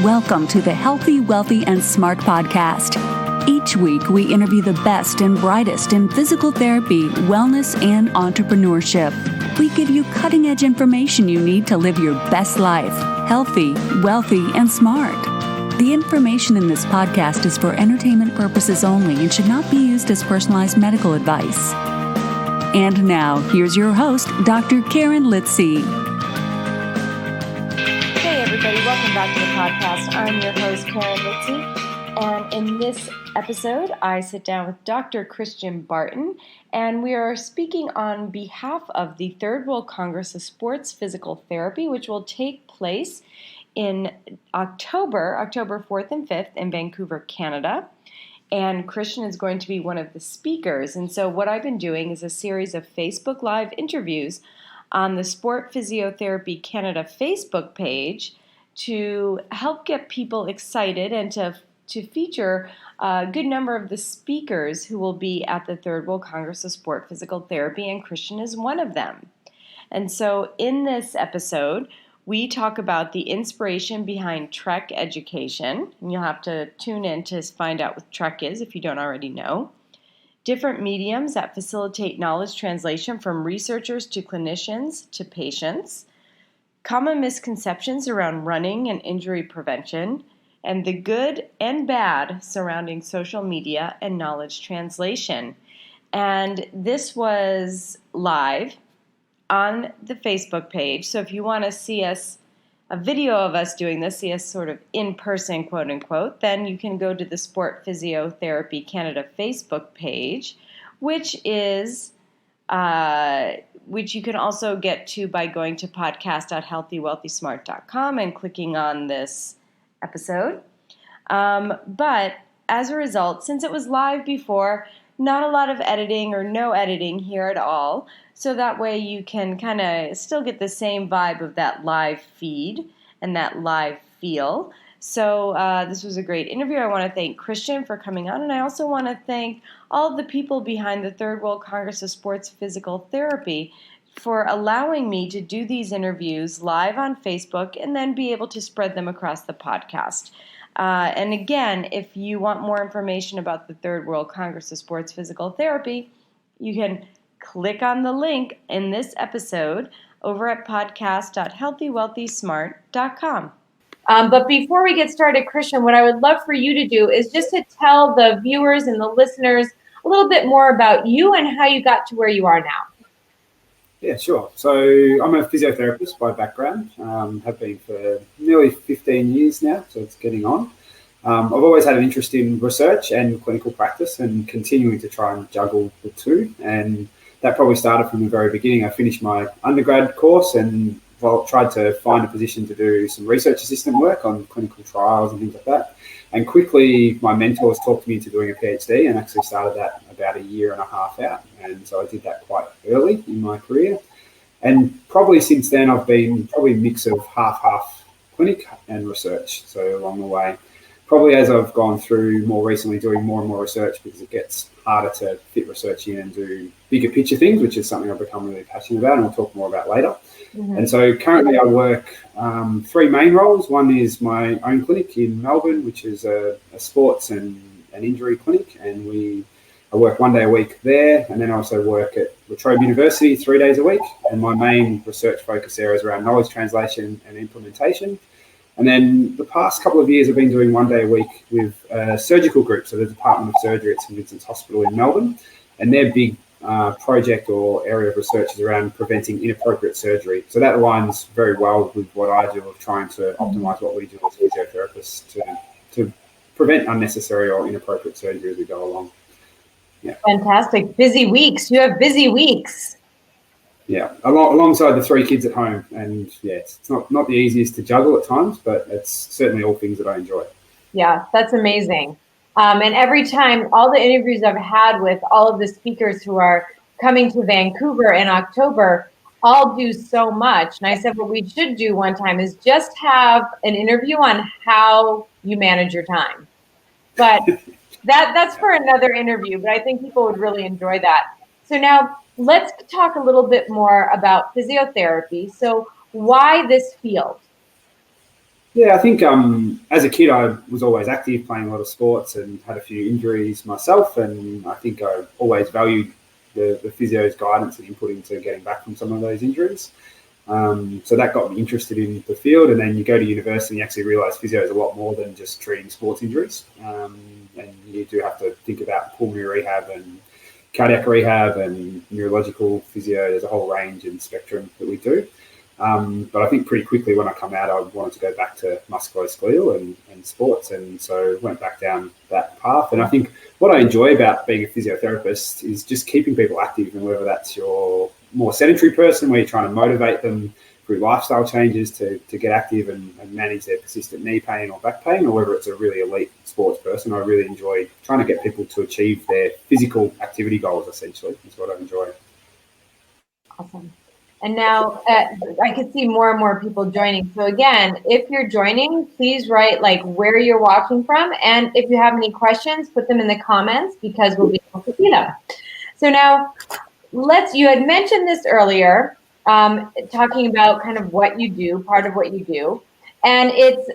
Welcome to the Healthy, Wealthy, and Smart podcast. Each week, we interview the best and brightest in physical therapy, wellness, and entrepreneurship. We give you cutting-edge information you need to live your best life, healthy, wealthy, and smart. The information in this podcast is for entertainment purposes only and should not be used as personalized medical advice. And now, here's your host, Dr. Karen Litzy. Hey everybody, welcome back to the podcast. I'm your host, Karen Litzy, and in this episode, I sit down with Dr. Christian Barton, and we are speaking on behalf of the Third World Congress of Sports Physical Therapy, which will take place in October 4th and 5th in Vancouver, Canada. And Christian is going to be one of the speakers. And so what I've been doing is a series of Facebook Live interviews on the Sport Physiotherapy Canada Facebook page to help get people excited and to feature a good number of the speakers who will be at the Third World Congress of Sport Physical Therapy, and Christian is one of them. And so in this episode, we talk about the inspiration behind Trek education, and you'll have to tune in to find out what Trek is if you don't already know. Different mediums that facilitate knowledge translation from researchers to clinicians to patients. Common misconceptions around running and injury prevention, and the good and bad surrounding social media and knowledge translation. And this was live on the Facebook page. So if you want to see us, a video of us doing this, see us sort of in person, quote unquote, then you can go to the Sport Physiotherapy Canada Facebook page, which is which you can also get to by going to podcast.healthywealthysmart.com and clicking on this episode. But as a result, since it was live before, not a lot of editing or no editing here at all. So that way you can kind of still get the same vibe of that live feed and that live feel. So this was a great interview. I want to thank Christian for coming on, and I also want to thank all of the people behind the Third World Congress of Sports Physical Therapy for allowing me to do these interviews live on Facebook and then be able to spread them across the podcast. And again, if you want more information about the Third World Congress of Sports Physical Therapy, you can click on the link in this episode over at podcast.healthywealthysmart.com. But before we get started, Christian, what I would love for you to do is just to tell the viewers and the listeners a little bit more about you and how you got to where you are now. Yeah, sure. So I'm a physiotherapist by background, have been for nearly 15 years now, so it's getting on. I've always had an interest in research and clinical practice and continuing to try and juggle the two. And that probably started from the very beginning. I finished my undergrad course and tried to find a position to do some research assistant work on clinical trials and things like that. And quickly, my mentors talked me into doing a PhD and actually started that about a year and a half out. And so I did that quite early in my career. And probably since then, I've been probably a mix of half clinic and research. So along the way, probably as I've gone through more recently doing more and more research, because it gets harder to fit research in and do bigger picture things, which is something I've become really passionate about and we'll talk more about later. Mm-hmm. And so currently I work three main roles. One is my own clinic in Melbourne, which is a sports and an injury clinic. And I work 1 day a week there. And then I also work at Trobe University 3 days a week. And my main research focus area is around knowledge translation and implementation. And then the past couple of years, I've been doing 1 day a week with a surgical group, so the Department of Surgery at St Vincent's Hospital in Melbourne. And their big project or area of research is around preventing inappropriate surgery. So that aligns very well with what I do of trying to optimise what we do as physiotherapists to prevent unnecessary or inappropriate surgery as we go along. Yeah. Fantastic. Busy weeks. You have busy weeks. Yeah, alongside the three kids at home. And yeah, it's not the easiest to juggle at times, but it's certainly all things that I enjoy. Yeah, that's amazing. And every time, all the interviews I've had with all of the speakers who are coming to Vancouver in October all do so much. And I said, what we should do one time is just have an interview on how you manage your time. But that's for another interview, but I think people would really enjoy that. So now let's talk a little bit more about physiotherapy. So why this field? Yeah, I think as a kid I was always active, playing a lot of sports and had a few injuries myself, and I think I always valued the physio's guidance and input into getting back from some of those injuries. So that got me interested in the field, and then you go to university and you actually realise physio is a lot more than just treating sports injuries, and you do have to think about pulmonary rehab and cardiac rehab and neurological physio. There's a whole range and spectrum that we do. But I think pretty quickly when I come out, I wanted to go back to musculoskeletal and sports, and so went back down that path. And I think what I enjoy about being a physiotherapist is just keeping people active, and whether that's your more sedentary person where you're trying to motivate them through lifestyle changes to get active and manage their persistent knee pain or back pain, or whether it's a really elite sports person. I really enjoy trying to get people to achieve their physical activity goals, essentially. That's what I enjoy. Awesome. And now I can see more and more people joining. So again, if you're joining, please write like where you're watching from. And if you have any questions, put them in the comments because we'll be able to see them. So now you had mentioned this earlier, talking about kind of what you do, part of what you do. And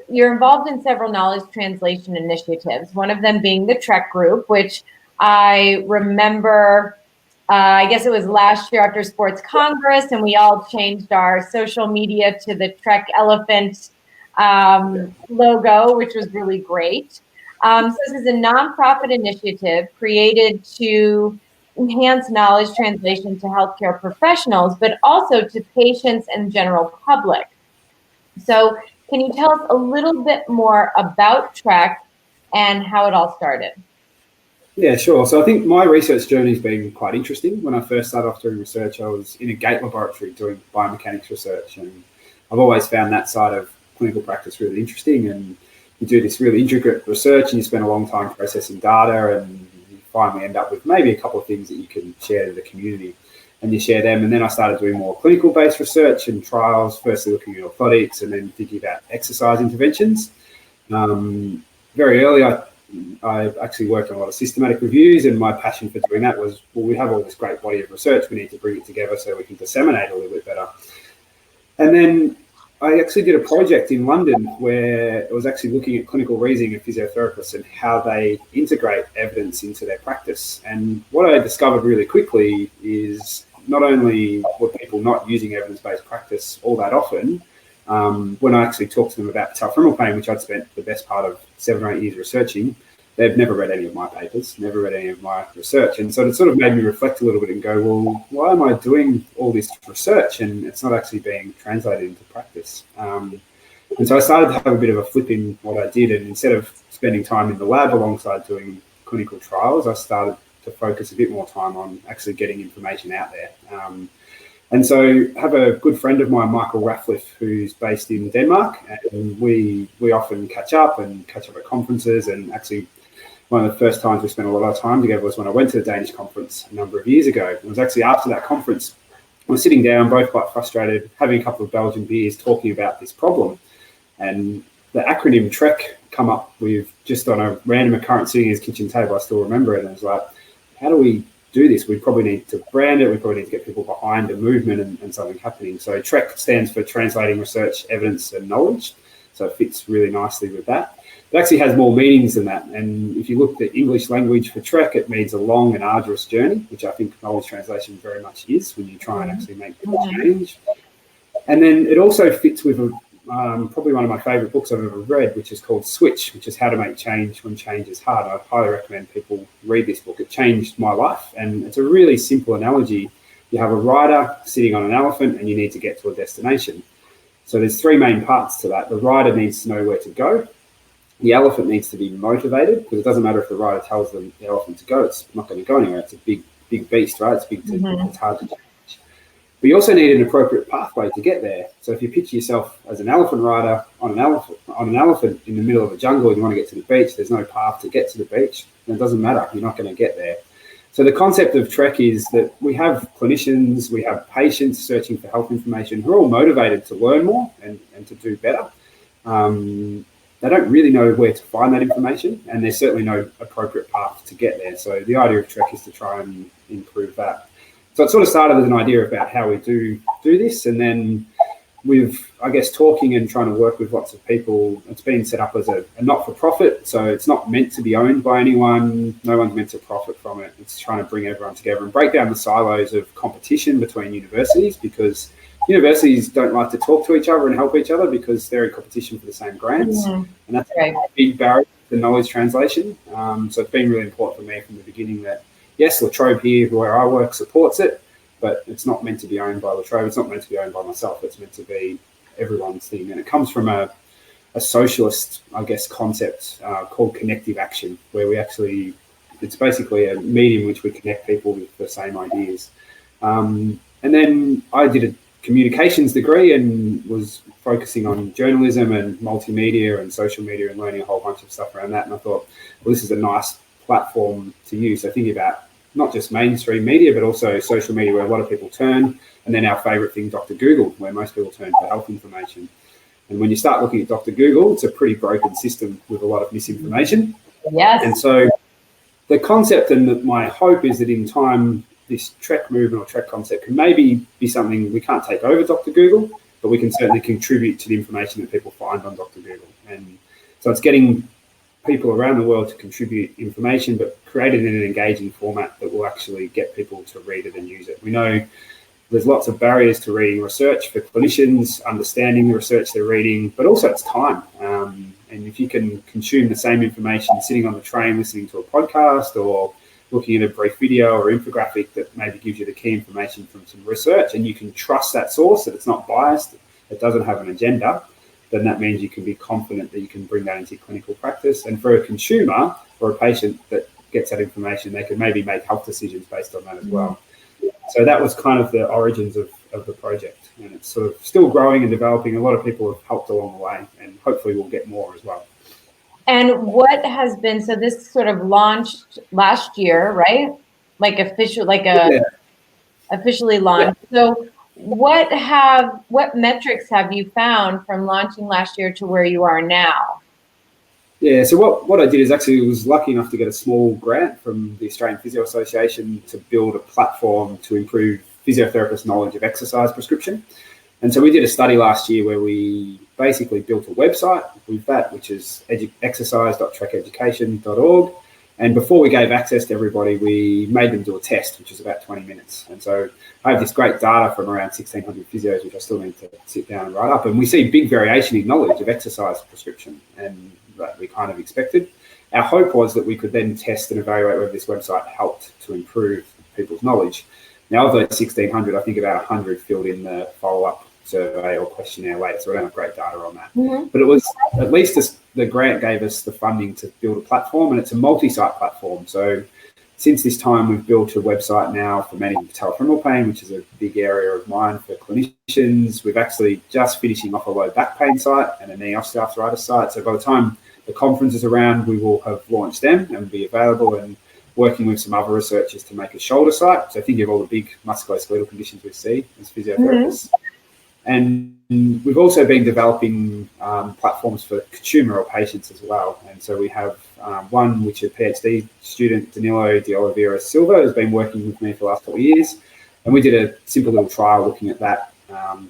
you're involved in several knowledge translation initiatives, one of them being the Trek group, which I remember, I guess it was last year after Sports Congress, and we all changed our social media to the Trek Elephant logo, which was really great. So this is a nonprofit initiative created to enhance knowledge translation to healthcare professionals, but also to patients and general public. So can you tell us a little bit more about Trek and how it all started? Yeah, sure. So I think my research journey has been quite interesting. When I first started off doing research, I was in a gate laboratory doing biomechanics research, and I've always found that side of clinical practice really interesting. And you do this really intricate research and you spend a long time processing data, and you finally end up with maybe a couple of things that you can share to the community, and you share them. And then I started doing more clinical-based research and trials, firstly looking at orthotics and then thinking about exercise interventions. Very early, I actually worked on a lot of systematic reviews, and my passion for doing that was, well, we have all this great body of research, we need to bring it together so we can disseminate a little bit better. And then I actually did a project in London where it was actually looking at clinical reasoning of physiotherapists and how they integrate evidence into their practice. And what I discovered really quickly is not only were people not using evidence-based practice all that often, when I actually talked to them about patellofermoral pain, which I'd spent the best part of 7 or 8 years researching, they've never read any of my papers, never read any of my research. And so it sort of made me reflect a little bit and go, well, why am I doing all this research and it's not actually being translated into practice? And so I started to have a bit of a flip in what I did. And instead of spending time in the lab alongside doing clinical trials, I started to focus a bit more time on actually getting information out there. And so I have a good friend of mine, Michael Raffliff, who's based in Denmark, and we often catch up at conferences. And actually one of the first times we spent a lot of time together was when I went to the Danish conference a number of years ago. It was actually after that conference, we were sitting down, both quite frustrated, having a couple of Belgian beers, talking about this problem. And the acronym TREK come up with just on a random occurrence sitting at his kitchen table. I still remember it. And I was like, how do we do this? We probably need to brand it. We probably need to get people behind a movement and something happening. So TREK stands for Translating Research, Evidence and Knowledge. So it fits really nicely with that. It actually has more meanings than that. And if you look at the English language for TREK, it means a long and arduous journey, which I think knowledge translation very much is when you try and actually make people change. And then it also fits with probably one of my favourite books I've ever read, which is called Switch, which is How to Make Change When Change is Hard. I highly recommend people read this book. It changed my life, and it's a really simple analogy. You have a rider sitting on an elephant and you need to get to a destination. So there's 3 main parts to that. The rider needs to know where to go. The elephant needs to be motivated, because it doesn't matter if the rider tells the elephant to go, it's not going to go anywhere. It's a big beast, right? It's big, it's hard to change. But you also need an appropriate pathway to get there. So if you picture yourself as an elephant rider on an elephant in the middle of a jungle and you want to get to the beach, there's no path to get to the beach. And it doesn't matter, you're not going to get there. So the concept of TREK is that we have clinicians, we have patients searching for health information who are all motivated to learn more and to do better. They don't really know where to find that information, and there's certainly no appropriate path to get there. So the idea of TREK is to try and improve that. So it sort of started as an idea about how we do this, and then with, I guess, talking and trying to work with lots of people, it's been set up as a not-for-profit, so it's not meant to be owned by anyone. No one's meant to profit from it. It's trying to bring everyone together and break down the silos of competition between universities, because universities don't like to talk to each other and help each other because they're in competition for the same grants. And that's a big barrier to knowledge translation. So it's been really important for me from the beginning that, yes, La Trobe here, where I work, supports it, but it's not meant to be owned by La Trobe. It's not meant to be owned by myself. It's meant to be everyone's thing. And it comes from a socialist, I guess, concept called connective action, where we actually, it's basically a medium in which we connect people with the same ideas. And then I did a communications degree and was focusing on journalism and multimedia and social media and learning a whole bunch of stuff around that. And I thought, well, this is a nice platform to use. So thinking about not just mainstream media, but also social media, where a lot of people turn, and then our favorite thing, Dr. Google, where most people turn for health information. And when you start looking at Dr. Google, it's a pretty broken system with a lot of misinformation. Yes. And so the concept, and my hope is that in time, this Trek movement or Trek concept can maybe be something, we can't take over Dr. Google, but we can certainly contribute to the information that people find on Dr. Google. And so it's getting people around the world to contribute information, but created in an engaging format that will actually get people to read it and use it. We know there's lots of barriers to reading research for clinicians, understanding the research they're reading, but also it's time. And if you can consume the same information sitting on the train, listening to a podcast, or looking at a brief video or infographic that maybe gives you the key information from some research, and you can trust that source, that it's not biased, it doesn't have an agenda, then that means you can be confident that you can bring that into clinical practice. And for a consumer or a patient that gets that information, they can maybe make health decisions based on that as well. So that was kind of the origins of the project. And it's sort of still growing and developing. A lot of people have helped along the way, and hopefully we'll get more as well. And what has been, so this sort of launched last year, right? Like officially launched. Yeah. So what metrics have you found from launching last year to where you are now? Yeah, so what I did is actually was lucky enough to get a small grant from the Australian Physio Association to build a platform to improve physiotherapists' knowledge of exercise prescription. And so we did a study last year where we basically built a website with that, which is exercise.trekeducation.org. And before we gave access to everybody, we made them do a test, which is about 20 minutes. And so I have this great data from around 1,600 physios, which I still need to sit down and write up. And we see big variation in knowledge of exercise prescription, and that we kind of expected. Our hope was that we could then test and evaluate whether this website helped to improve people's knowledge. Now, of those 1,600, I think about 100 filled in the follow-up survey or questionnaire later, so we don't have great data on that. Mm-hmm. But it was, at least the grant gave us the funding to build a platform, and it's a multi-site platform. So since this time, we've built a website now for managing patellofermoral pain, which is a big area of mine for clinicians. We've actually just finishing off a low back pain site and a knee osteoarthritis site. So by the time the conference is around, we will have launched them and be available, and working with some other researchers to make a shoulder site. So think of all the big musculoskeletal conditions we see as physiotherapists. Mm-hmm. And we've also been developing platforms for consumer or patients as well. And so we have one which a PhD student, Danilo de Oliveira Silva, has been working with me for the last couple of years. And we did a simple little trial looking at that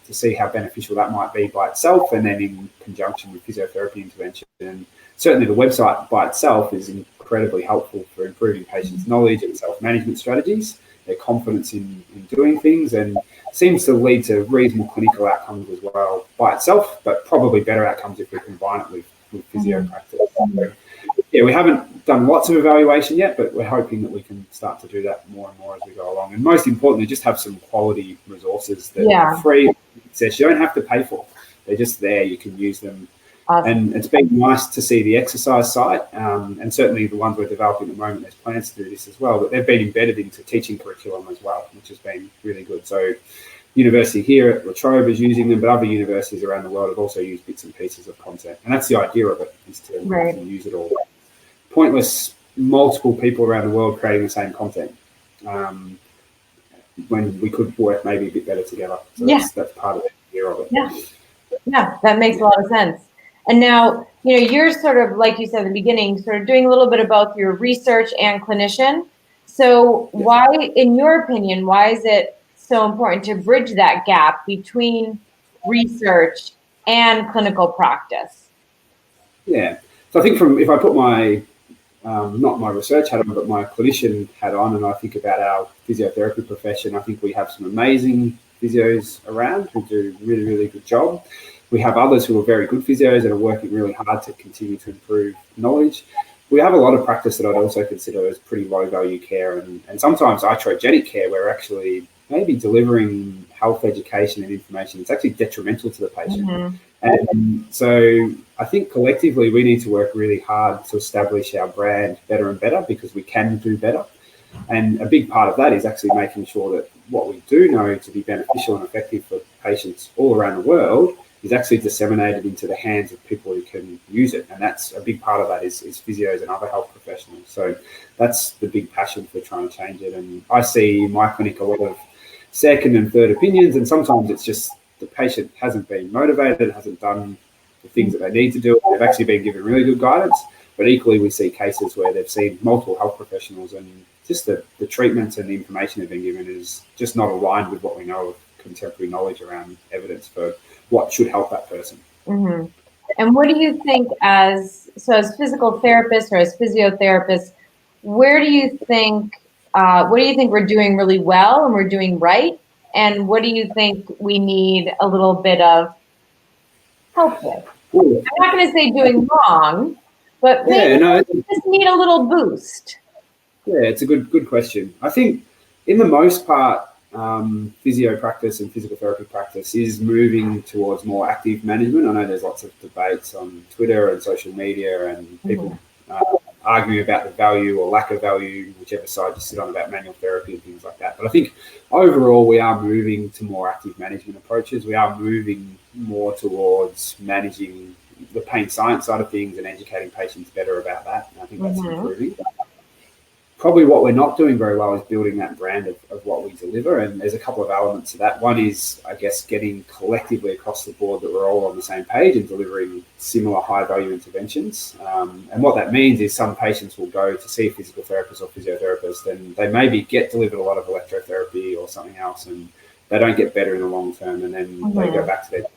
to see how beneficial that might be by itself, and then in conjunction with physiotherapy intervention. And certainly the website by itself is incredibly helpful for improving patients' knowledge and self-management strategies, their confidence in doing things, and seems to lead to reasonable clinical outcomes as well by itself, but probably better outcomes if we combine it with physio practice. So, yeah, we haven't done lots of evaluation yet, but we're hoping that we can start to do that more and more as we go along. And most importantly, just have some quality resources that are free access. You don't have to pay for. They're just there. You can use them. Awesome. And it's been nice to see the exercise site, and certainly the ones we're developing at the moment, there's plans to do this as well, but they've been embedded into teaching curriculum as well, which has been really good. So university here at La Trobe is using them, but other universities around the world have also used bits and pieces of content. And that's the idea of it, is to use it all. Pointless multiple people around the world creating the same content when we could work maybe a bit better together. So that's part of the idea of it. Yeah, that makes a lot of sense. And now, you're sort of, like you said at the beginning, sort of doing a little bit of both your research and clinician. So why, in your opinion, why is it so important to bridge that gap between research, and clinical practice? Yeah. So I think if I put my, not my research hat on, but my clinician hat on, and I think about our physiotherapy profession, I think we have some amazing physios around who do a really, really good job. We have others who are very good physios and are working really hard to continue to improve knowledge. We have a lot of practice that I'd also consider as pretty low value care, and sometimes iatrogenic care, where actually maybe delivering health education and information is actually detrimental to the patient. Mm-hmm. And so I think collectively we need to work really hard to establish our brand better and better, because we can do better. And a big part of that is actually making sure that what we do know to be beneficial and effective for patients all around the world is actually disseminated into the hands of people who can use it. And that's a big part of that is physios and other health professionals. So that's the big passion for trying to change it. And I see in my clinic a lot of second and third opinions, and sometimes it's just the patient hasn't been motivated, hasn't done the things that they need to do. They've actually been given really good guidance, but equally we see cases where they've seen multiple health professionals and just the treatments and the information they've been given is just not aligned with what we know of contemporary knowledge around evidence for what should help that person. Mm-hmm. And what do you think as physical therapists or as physiotherapists, what do you think we're doing really well and we're doing right? And what do you think we need a little bit of help with? Ooh. I'm not going to say doing wrong, but maybe we just need a little boost. Yeah, it's a good question. I think in the most part, physio practice and physical therapy practice is moving towards more active management. I know there's lots of debates on Twitter and social media and people arguing about the value or lack of value, whichever side you sit on, about manual therapy and things like that. But I think overall we are moving to more active management approaches. We are moving more towards managing the pain science side of things and educating patients better about that. And I think that's improving. Probably what we're not doing very well is building that brand of what we deliver. And there's a couple of elements to that. One is, I guess, getting collectively across the board that we're all on the same page and delivering similar high value interventions. And what that means is some patients will go to see a physical therapist or physiotherapist and they maybe get delivered a lot of electrotherapy or something else and they don't get better in the long term. And then they go back to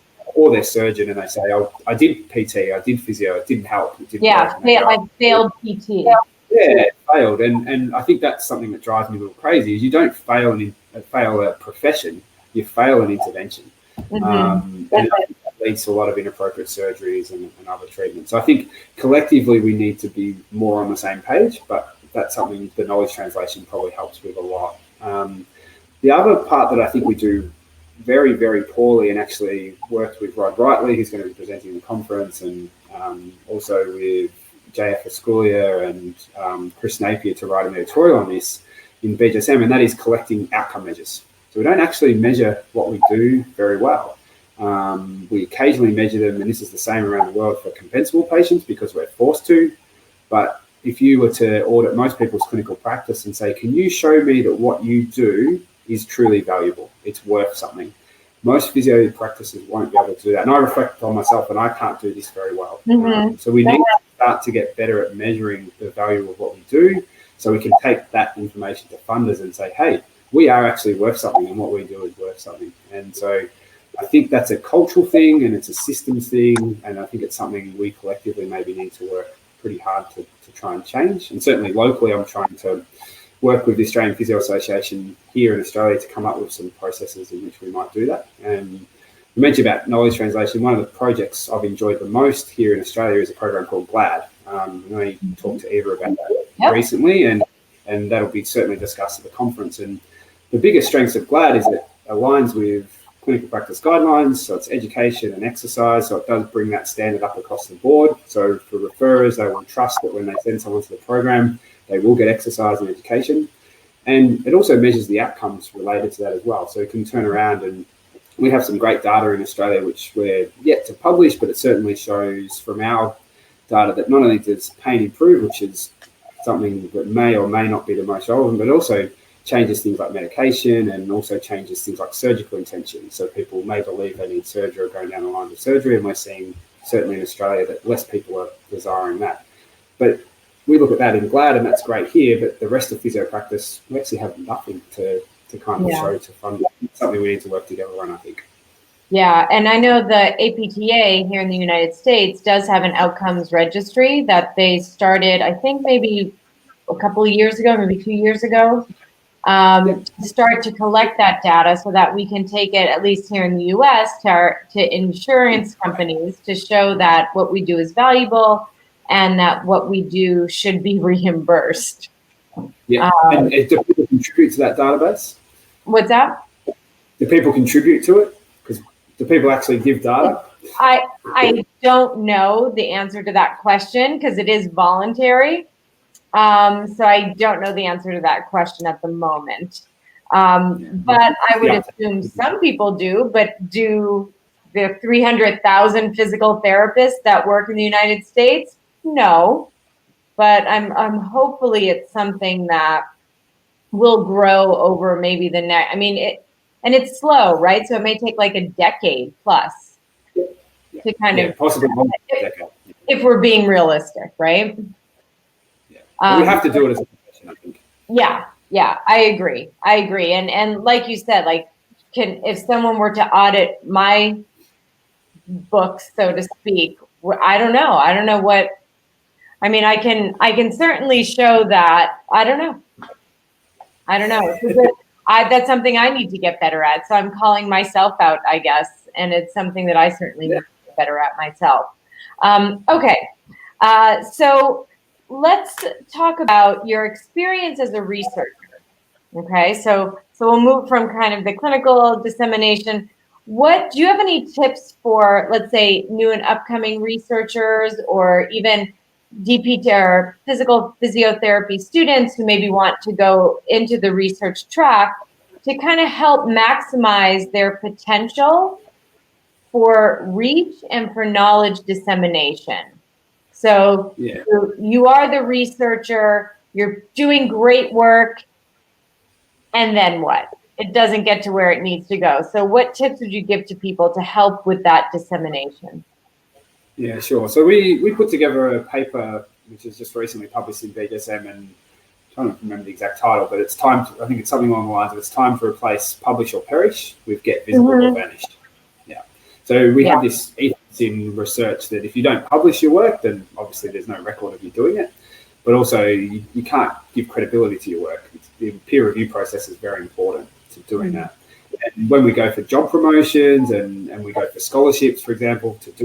their surgeon and they say, oh, I did PT, I did physio, it didn't help. It didn't work. I failed PT. Yeah, it failed, and I think that's something that drives me a little crazy. Is you don't fail a profession, you fail an intervention, and that leads to a lot of inappropriate surgeries and other treatments. So I think collectively we need to be more on the same page, but that's something the knowledge translation probably helps with a lot. The other part that I think we do very, very poorly, and actually worked with Rod Brightly, who's going to be presenting the conference, and also with JF Esculia and Chris Napier to write an editorial on this in BJSM, and that is collecting outcome measures. So we don't actually measure what we do very well. We occasionally measure them, and this is the same around the world for compensable patients because we're forced to. But if you were to audit most people's clinical practice and say, can you show me that what you do is truly valuable, it's worth something? Most physio practices won't be able to do that. And I reflect on myself, and I can't do this very well. So we need to start to get better at measuring the value of what we do so we can take that information to funders and say, hey, we are actually worth something and what we do is worth something. And so I think that's a cultural thing and it's a systems thing. And I think it's something we collectively maybe need to work pretty hard to try and change. And certainly locally, I'm trying to work with the Australian Physio Association here in Australia to come up with some processes in which we might do that. And you mentioned about knowledge translation. One of the projects I've enjoyed the most here in Australia is a program called GLAD. I know you talked to Eva about that recently, and that'll be certainly discussed at the conference. And the biggest strengths of GLAD is it aligns with clinical practice guidelines, so it's education and exercise, so it does bring that standard up across the board. So for referrers, they will trust that when they send someone to the program, they will get exercise and education. And it also measures the outcomes related to that as well. So it can turn around, and we have some great data in Australia, which we're yet to publish, but it certainly shows from our data that not only does pain improve, which is something that may or may not be the most relevant, but also changes things like medication and also changes things like surgical intention. So people may believe they need surgery or going down the line of surgery, and we're seeing, certainly in Australia, that less people are desiring that. But we look at that in GLAD, and that's great here, but the rest of physio practice, we actually have nothing to kind of show to fund. It's something we need to work together on, I think. Yeah, and I know the APTA here in the United States does have an outcomes registry that they started, I think maybe a couple of years ago, maybe 2 years ago, to start to collect that data so that we can take it, at least here in the US, to insurance companies to show that what we do is valuable and that what we do should be reimbursed. Yeah, and do people contribute to that database? What's that? Do people contribute to it? Because do people actually give data? I don't know the answer to that question because it is voluntary. So I don't know the answer to that question at the moment. But I would assume some people do, but do the 300,000 physical therapists that work in the United States? No. But I'm hopefully it's something that will grow over maybe the next, I mean, it's slow, right? So it may take like a decade plus to kind of, possibly more than a decade. If we're being realistic, right? We have to do it as a profession, I think. Yeah, I agree. And like you said, like, if someone were to audit my books, so to speak, I don't know what. I mean, I can certainly show that. I don't know. That's something I need to get better at. So I'm calling myself out, I guess, and it's something that I certainly need to get better at myself. Okay, so let's talk about your experience as a researcher. Okay, so we'll move from kind of the clinical dissemination. Do you have any tips for, let's say, new and upcoming researchers, or even DPT or physical physiotherapy students who maybe want to go into the research track, to kind of help maximize their potential for reach and for knowledge dissemination? So you are the researcher, you're doing great work, and then what? It doesn't get to where it needs to go. So what tips would you give to people to help with that dissemination? Yeah, sure. So we put together a paper which is just recently published in BDSM, and I'm trying to remember the exact title, but it's time to, I think it's something along the lines of, it's time to replace publish or perish with get visible or vanished. Yeah. So we have this ethos in research that if you don't publish your work, then obviously there's no record of you doing it. But also you can't give credibility to your work. The peer review process is very important to doing that. And when we go for job promotions and we go for scholarships, for example, to do